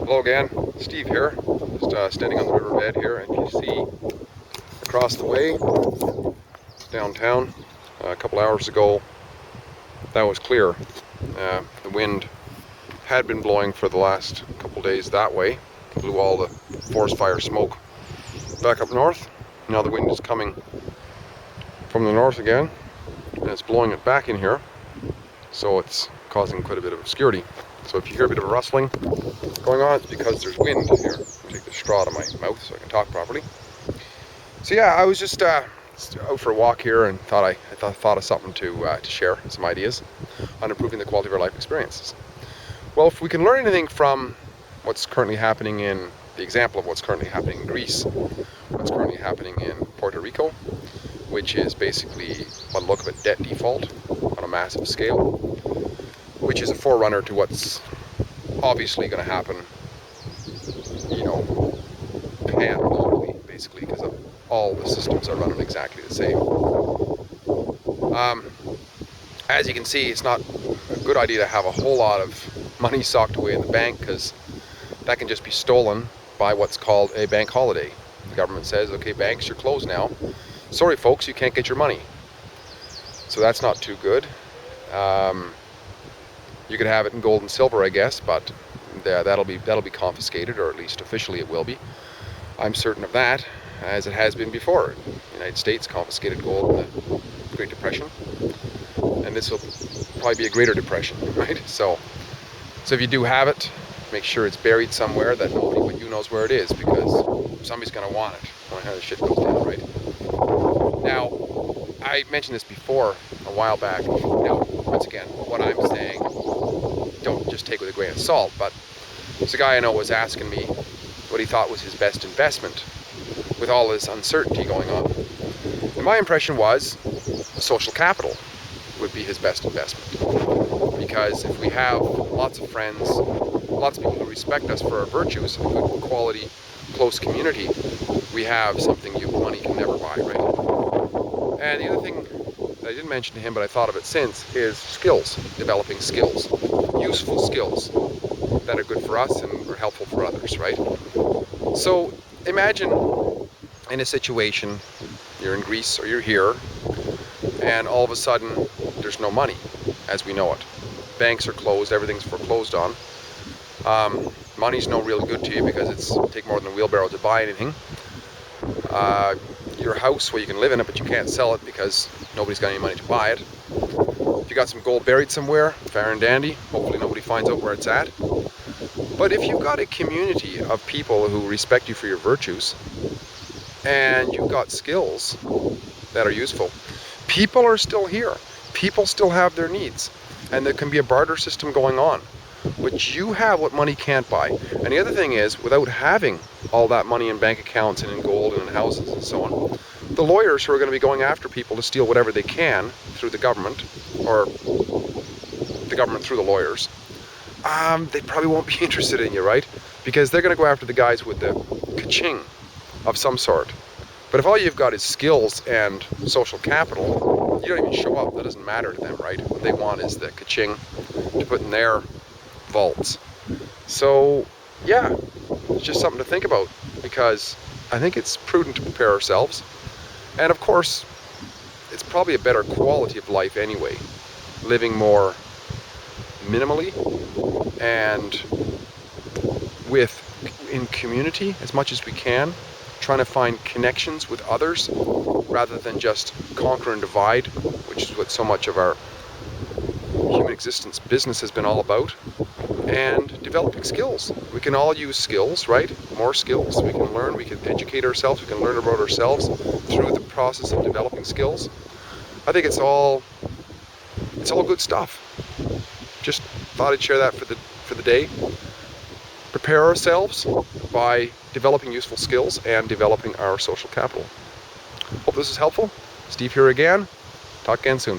Hello again, Steve here, just standing on the riverbed here, and you see across the way, downtown, a couple hours ago, that was clear. The wind had been blowing for the last couple days that way, blew all the forest fire smoke back up north. Now the wind is coming from the north again, and it's blowing it back in here, so it's causing quite a bit of obscurity. So if you hear a bit of a rustling going on, it's because there's wind here. I'll take the straw out of my mouth so I can talk properly. So yeah, I was just out for a walk here and thought I thought of something to share, some ideas on improving the quality of our life experiences. Well, if we can learn anything from what's currently happening in the example of what's currently happening in Greece, what's currently happening in Puerto Rico, which is basically, by the look of it, debt default on a massive scale, which is a forerunner to what's obviously going to happen, pan-globally, basically, because all the systems are running exactly the same. As you can see, it's not a good idea to have a whole lot of money socked away in the bank, because that can just be stolen by what's called a bank holiday. The government says, okay, banks, you're closed now. Sorry, folks, you can't get your money. So that's not too good. You could have it in gold and silver, I guess, but that'll be confiscated, or at least officially it will be. I'm certain of that, as it has been before. The United States confiscated gold in the Great Depression, and this will probably be a greater depression, right? So if you do have it, make sure it's buried somewhere that nobody but you knows where it is, because somebody's going to want it when the shit goes down, right? Now, I mentioned this before a while back. Now, once again, what I'm saying, don't just take it with a grain of salt, but there's a guy I know was asking me what he thought was his best investment with all this uncertainty going on. And my impression was social capital would be his best investment. Because if we have lots of friends, lots of people who respect us for our virtues, a good quality, close community, we have something money can never buy, right? And the other thing that I didn't mention to him, but I thought of it since, is skills, developing skills, useful skills that are good for us and are helpful for others, right? So imagine in a situation, you're in Greece or you're here, and all of a sudden there's no money as we know it. Banks are closed, everything's foreclosed on. Money's no real good to you because it's take more than a wheelbarrow to buy anything. Your house, where you can live in it, but you can't sell it because nobody's got any money to buy it. If you got some gold buried somewhere, fair and dandy, hopefully nobody finds out where it's at. But if you've got a community of people who respect you for your virtues, and you've got skills that are useful, people are still here. People still have their needs, and there can be a barter system going on, which you have what money can't buy. And the other thing is, without having all that money in bank accounts and in gold and in houses and so on, the lawyers who are going to be going after people to steal whatever they can through the government, or the government through the lawyers, they probably won't be interested in you, right? Because they're going to go after the guys with the ka-ching of some sort. But if all you've got is skills and social capital, you don't even show up. That doesn't matter to them, right? What they want is the ka-ching to put in their vaults. So yeah, it's just something to think about, because I think it's prudent to prepare ourselves. And of course, it's probably a better quality of life anyway, living more minimally and in community as much as we can, trying to find connections with others rather than just conquer and divide, which is what so much of our human existence business has been all about. And developing skills. We can all use skills, right? More skills. We can learn, we can educate ourselves, we can learn about ourselves through the process of developing skills. I think it's all good stuff. Just thought I'd share that for the day. Prepare ourselves by developing useful skills and developing our social capital. Hope this is helpful. Steve here again. Talk again soon.